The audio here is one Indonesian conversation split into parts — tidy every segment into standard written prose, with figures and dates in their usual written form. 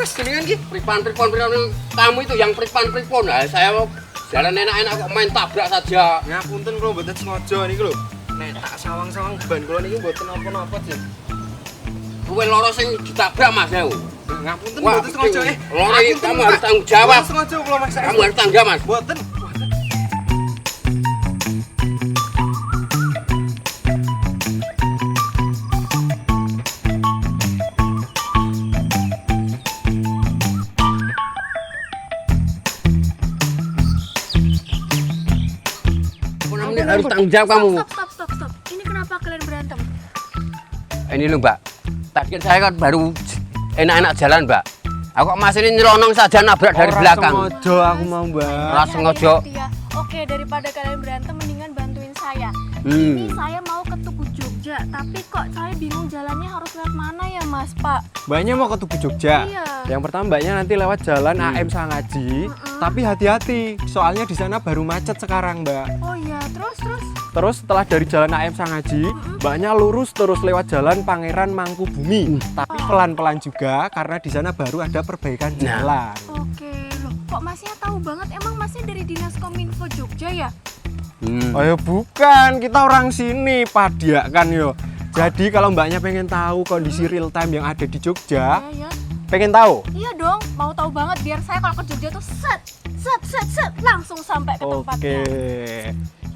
Mas jenengan ki? Pripon kamu itu yang pripon. Nah, saya mau jalan enak-enak kok main tabrak saja. Ngapunten kula mboten sengaja niku lho. Nek tak sawang-sawang ban kula niki mboten napa-napa, Jen. Kowe loro sing ditabrak Mas ya. Ngapunten Wah, mboten sengaja loro iki kamu harus tanggung jawab. Mboten sengaja kula Mas. Kamu harus tanggung jawab, Mas. Mboten. Harus tanggung jawab kamu. Stop. Ini kenapa kalian berantem? Ini lho, Mbak. Tadi kan saya kan baru enak-enak jalan, Mbak. Aku kok masih ini nyelonong saja nabrak dari belakang. Sengaja aku mau, Mbak. Ora sengaja. Ya. Oke, daripada kalian berantem mendingan bantuin saya. Hmm. Ini saya mau ke Tugu Jogja, tapi kok saya bingung jalannya harus lewat mana ya, Mas, Pak? Mbaknya mau ke Tugu Jogja. Iya. Yang pertama mbaknya nanti lewat jalan AM Sangaji, tapi hati-hati, soalnya di sana baru macet sekarang, Mbak. Oh iya, terus. Terus setelah dari jalan AM Sangaji, mbaknya lurus terus lewat jalan Pangeran Mangkubumi. Tapi pelan-pelan juga karena di sana baru ada perbaikan jalan. Oke, loh, kok Masnya tahu banget? Emang Masnya dari Dinas Kominfo Jogja ya? Oh bukan, kita orang sini, Padiak kan yo. Jadi kalau mbaknya pengen tahu kondisi real time yang ada di Jogja, Iya. pengen tahu? Iya dong, mau tahu banget biar saya kalau ke Jogja tuh set langsung sampai ke tempatnya. Oke,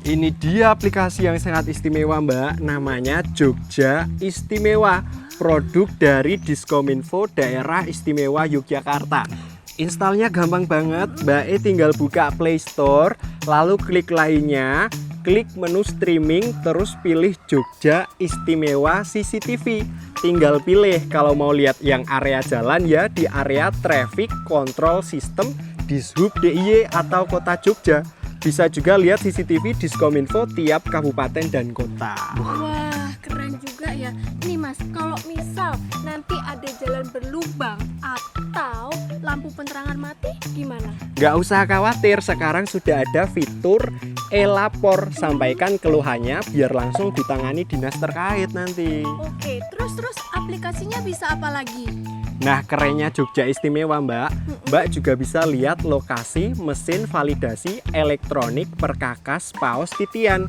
ini dia aplikasi yang sangat istimewa Mbak, namanya Jogja Istimewa, produk dari Diskominfo Daerah Istimewa Yogyakarta. Installnya gampang banget, Mbak tinggal buka Play Store, lalu klik lainnya, klik menu streaming, terus pilih Jogja Istimewa CCTV. Tinggal pilih kalau mau lihat yang area jalan ya di area Traffic Control System Dishub DIY atau Kota Jogja. Bisa juga lihat CCTV Diskominfo tiap kabupaten dan kota. Wah, keren juga ya. Nih Mas, kalau misal nanti ada jalan berlubang atau lampu penerangan mati gimana? Nggak usah khawatir, sekarang sudah ada fitur e-lapor. Sampaikan keluhannya biar langsung ditangani dinas terkait nanti. Oke, terus aplikasinya bisa apa lagi? Nah, kerennya Jogja Istimewa Mbak juga bisa lihat lokasi mesin validasi elektronik perkakas paos titian,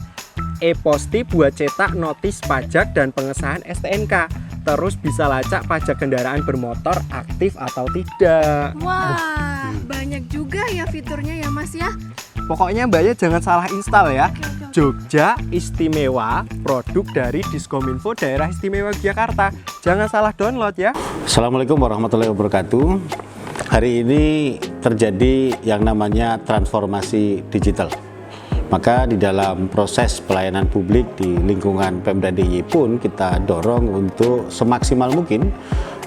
e-posti buat cetak notis pajak dan pengesahan STNK. Terus bisa lacak pajak kendaraan bermotor aktif atau tidak. Wah, banyak juga ya fiturnya ya Mas ya. Pokoknya mbaknya jangan salah install ya. Oke. Jogja Istimewa, produk dari Diskominfo Daerah Istimewa Yogyakarta. Jangan salah download ya. Assalamualaikum warahmatullahi wabarakatuh. Hari ini terjadi yang namanya transformasi digital. Maka di dalam proses pelayanan publik di lingkungan Pemda DIY pun kita dorong untuk semaksimal mungkin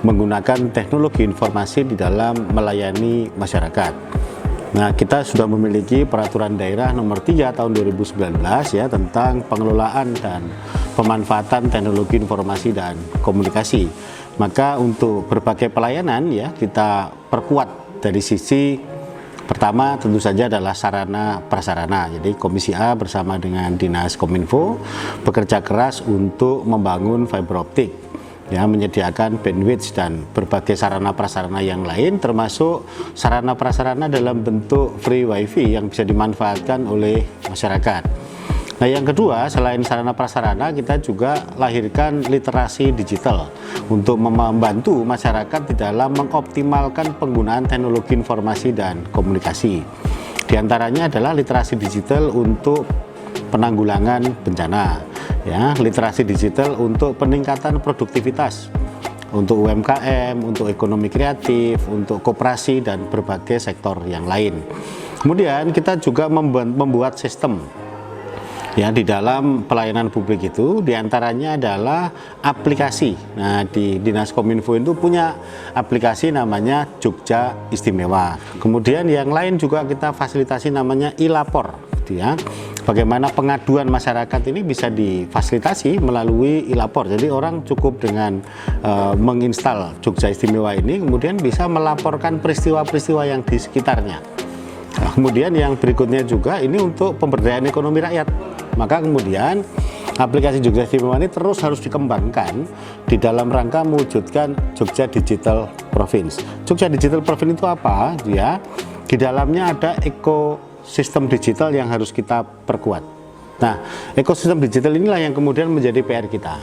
menggunakan teknologi informasi di dalam melayani masyarakat. Nah, kita sudah memiliki peraturan daerah nomor 3 tahun 2019 ya tentang pengelolaan dan pemanfaatan teknologi informasi dan komunikasi. Maka untuk berbagai pelayanan ya kita perkuat dari sisi pertama tentu saja adalah sarana prasarana. Jadi Komisi A bersama dengan Dinas Kominfo bekerja keras untuk membangun fiber optik, ya, menyediakan bandwidth dan berbagai sarana prasarana yang lain, termasuk sarana prasarana dalam bentuk free wifi yang bisa dimanfaatkan oleh masyarakat. Nah, yang kedua, selain sarana prasarana, kita juga lahirkan literasi digital untuk membantu masyarakat di dalam mengoptimalkan penggunaan teknologi informasi dan komunikasi. Di antaranya adalah literasi digital untuk penanggulangan bencana, ya, literasi digital untuk peningkatan produktivitas, untuk UMKM, untuk ekonomi kreatif, untuk koperasi dan berbagai sektor yang lain. Kemudian kita juga membuat sistem ya di dalam pelayanan publik itu, diantaranya adalah aplikasi. Nah, di Dinas Kominfo itu punya aplikasi namanya Jogja Istimewa. Kemudian yang lain juga kita fasilitasi namanya e-lapor, ya. Bagaimana pengaduan masyarakat ini bisa difasilitasi melalui e-lapor. Jadi orang cukup dengan menginstal Jogja Istimewa ini, kemudian bisa melaporkan peristiwa-peristiwa yang di sekitarnya. Nah, kemudian yang berikutnya juga ini untuk pemberdayaan ekonomi rakyat. Maka kemudian aplikasi Jogja Istimewa ini terus harus dikembangkan di dalam rangka mewujudkan Jogja Digital Province. Jogja Digital Province itu apa? Ya, di dalamnya ada ekosistem digital yang harus kita perkuat. Nah, ekosistem digital inilah yang kemudian menjadi PR kita.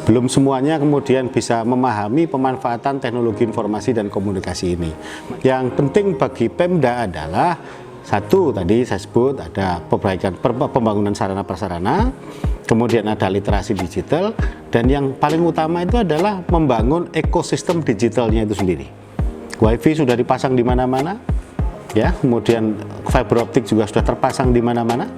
Belum semuanya kemudian bisa memahami pemanfaatan teknologi informasi dan komunikasi ini. Yang penting bagi Pemda adalah satu, tadi saya sebut ada pembangunan sarana prasarana, kemudian ada literasi digital, dan yang paling utama itu adalah membangun ekosistem digitalnya itu sendiri. WiFi sudah dipasang di mana-mana, ya, kemudian fiber optik juga sudah terpasang di mana-mana.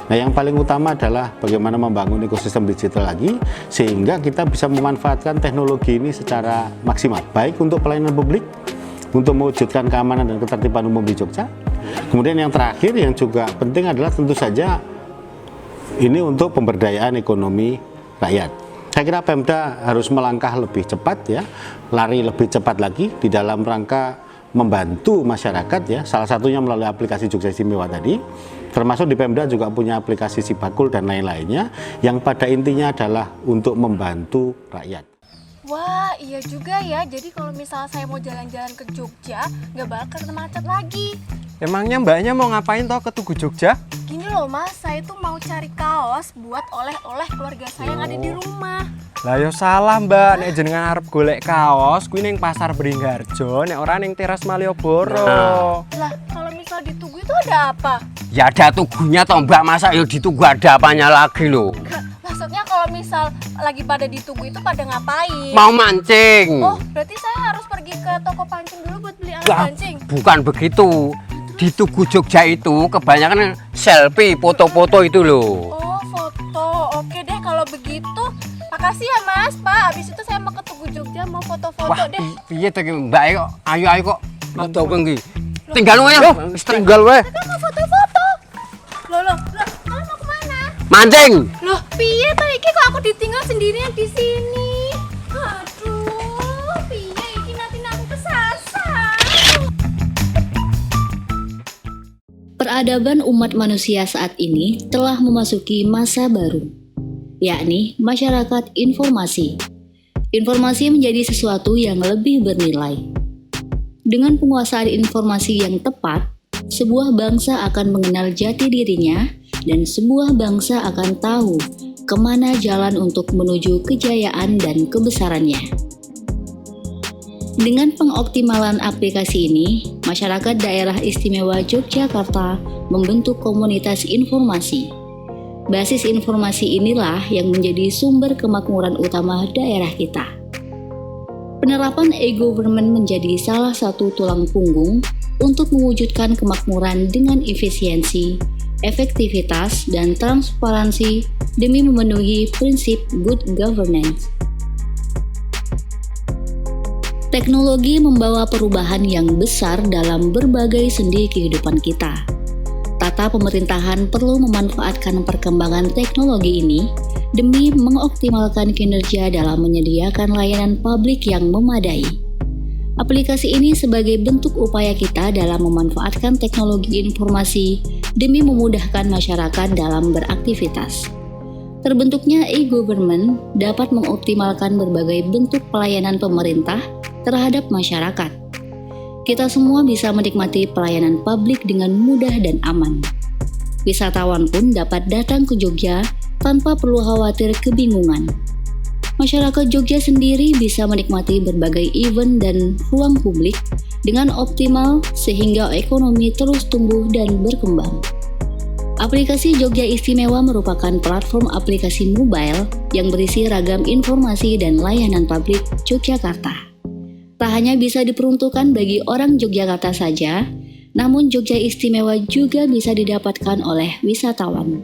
Nah, yang paling utama adalah bagaimana membangun ekosistem digital lagi sehingga kita bisa memanfaatkan teknologi ini secara maksimal, baik untuk pelayanan publik, untuk mewujudkan keamanan dan ketertiban umum di Jogja. Kemudian yang terakhir yang juga penting adalah tentu saja ini untuk pemberdayaan ekonomi rakyat. Saya kira Pemda harus melangkah lebih cepat, ya, lari lebih cepat lagi di dalam rangka membantu masyarakat, ya, salah satunya melalui aplikasi Jogja Istimewa tadi, termasuk di Pemda juga punya aplikasi Sibakul dan lain-lainnya yang pada intinya adalah untuk membantu rakyat. Wah, iya juga ya. Jadi kalau misalnya saya mau jalan-jalan ke Jogja, nggak bakal kena macet lagi. Emangnya mbaknya mau ngapain toh ke Tugu Jogja? Gini loh mas, saya tuh mau cari kaos buat oleh-oleh keluarga saya yang ada di rumah. Lah yo salah mbak, nek jenengan arep golek kaos kuwi ning Pasar Beringharjo, nek ora ning Teras Malioboro. Lah, kalau misal di Tugu itu ada apa? Ya ada tugunya toh Mbak, masa ya di Tugu ada apanya lagi loh? Nggak, maksudnya kalau misal lagi pada di Tugu itu pada ngapain? Mau mancing. Oh, berarti saya harus pergi ke toko pancing dulu buat beli alat Lah, pancing? bukan begitu. Di Tugu Jogja itu kebanyakan selfie, foto-foto itu loh. Oh, foto. Oke deh kalau begitu. Makasih ya mas, Pak. Habis itu saya mau ke Tugu Jogja mau foto-foto Wah, deh. piye to ki Mbak kok? Ayo kok. Foto iki. Tinggal wae. Tinggal wae. Kan mau foto-foto. Loh, kalian mau kemana? Mancing. Loh, piye tuh iki kok aku ditinggal sendirian di sini? Aduh, piye iki nanti aku kesasar. Peradaban umat manusia saat ini telah memasuki masa baru, yakni masyarakat informasi. Informasi menjadi sesuatu yang lebih bernilai. Dengan penguasaan informasi yang tepat, sebuah bangsa akan mengenal jati dirinya dan sebuah bangsa akan tahu kemana jalan untuk menuju kejayaan dan kebesarannya. Dengan pengoptimalan aplikasi ini, masyarakat daerah istimewa Yogyakarta membentuk komunitas informasi. Basis informasi inilah yang menjadi sumber kemakmuran utama daerah kita. Penerapan e-government menjadi salah satu tulang punggung untuk mewujudkan kemakmuran dengan efisiensi, efektivitas, dan transparansi demi memenuhi prinsip good governance. Teknologi membawa perubahan yang besar dalam berbagai sendi kehidupan kita. Tata pemerintahan perlu memanfaatkan perkembangan teknologi ini demi mengoptimalkan kinerja dalam menyediakan layanan publik yang memadai. Aplikasi ini sebagai bentuk upaya kita dalam memanfaatkan teknologi informasi demi memudahkan masyarakat dalam beraktivitas. Terbentuknya e-government dapat mengoptimalkan berbagai bentuk pelayanan pemerintah terhadap masyarakat. Kita semua bisa menikmati pelayanan publik dengan mudah dan aman. Wisatawan pun dapat datang ke Jogja tanpa perlu khawatir kebingungan. Masyarakat Jogja sendiri bisa menikmati berbagai event dan ruang publik dengan optimal sehingga ekonomi terus tumbuh dan berkembang. Aplikasi Jogja Istimewa merupakan platform aplikasi mobile yang berisi ragam informasi dan layanan publik Yogyakarta. Tak hanya bisa diperuntukkan bagi orang Yogyakarta saja, namun Jogja Istimewa juga bisa didapatkan oleh wisatawan.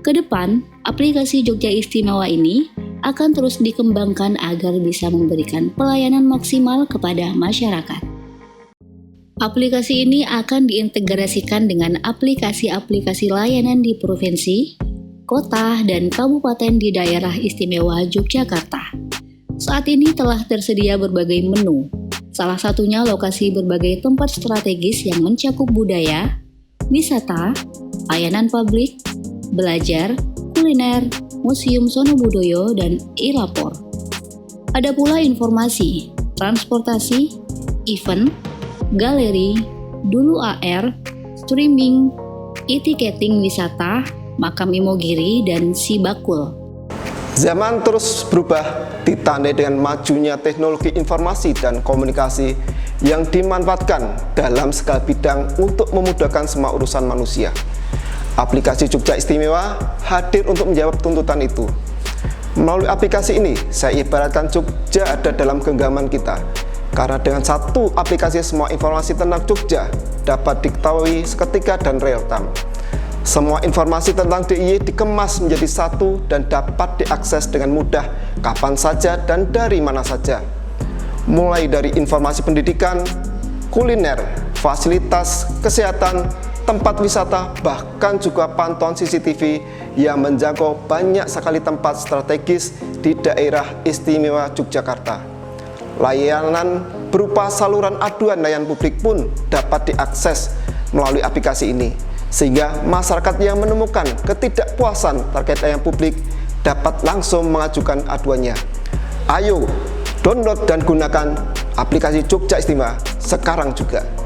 Kedepan, aplikasi Jogja Istimewa ini akan terus dikembangkan agar bisa memberikan pelayanan maksimal kepada masyarakat. Aplikasi ini akan diintegrasikan dengan aplikasi-aplikasi layanan di provinsi, kota, dan kabupaten di daerah istimewa Yogyakarta. Saat ini telah tersedia berbagai menu, salah satunya lokasi berbagai tempat strategis yang mencakup budaya, wisata, layanan publik, belajar, kuliner, museum sono budoyo, dan e-lapor. Ada pula informasi, transportasi, event, galeri, dulu AR, streaming, e-tiketing wisata, makam Imogiri, dan Sibakul. Zaman terus berubah, ditandai dengan majunya teknologi informasi dan komunikasi yang dimanfaatkan dalam segala bidang untuk memudahkan semua urusan manusia. Aplikasi Jogja Istimewa hadir untuk menjawab tuntutan itu. Melalui aplikasi ini, saya ibaratkan Jogja ada dalam genggaman kita. Karena dengan satu aplikasi semua informasi tentang Jogja dapat diketahui seketika dan real time. Semua informasi tentang DIY dikemas menjadi satu dan dapat diakses dengan mudah kapan saja dan dari mana saja. Mulai dari informasi pendidikan, kuliner, fasilitas, kesehatan, tempat wisata, bahkan juga pantauan CCTV yang menjangkau banyak sekali tempat strategis di daerah istimewa Yogyakarta. Layanan berupa saluran aduan layanan publik pun dapat diakses melalui aplikasi ini, sehingga masyarakat yang menemukan ketidakpuasan terkait layanan publik dapat langsung mengajukan aduannya. Ayo, download dan gunakan aplikasi Jogja Istimewa sekarang juga.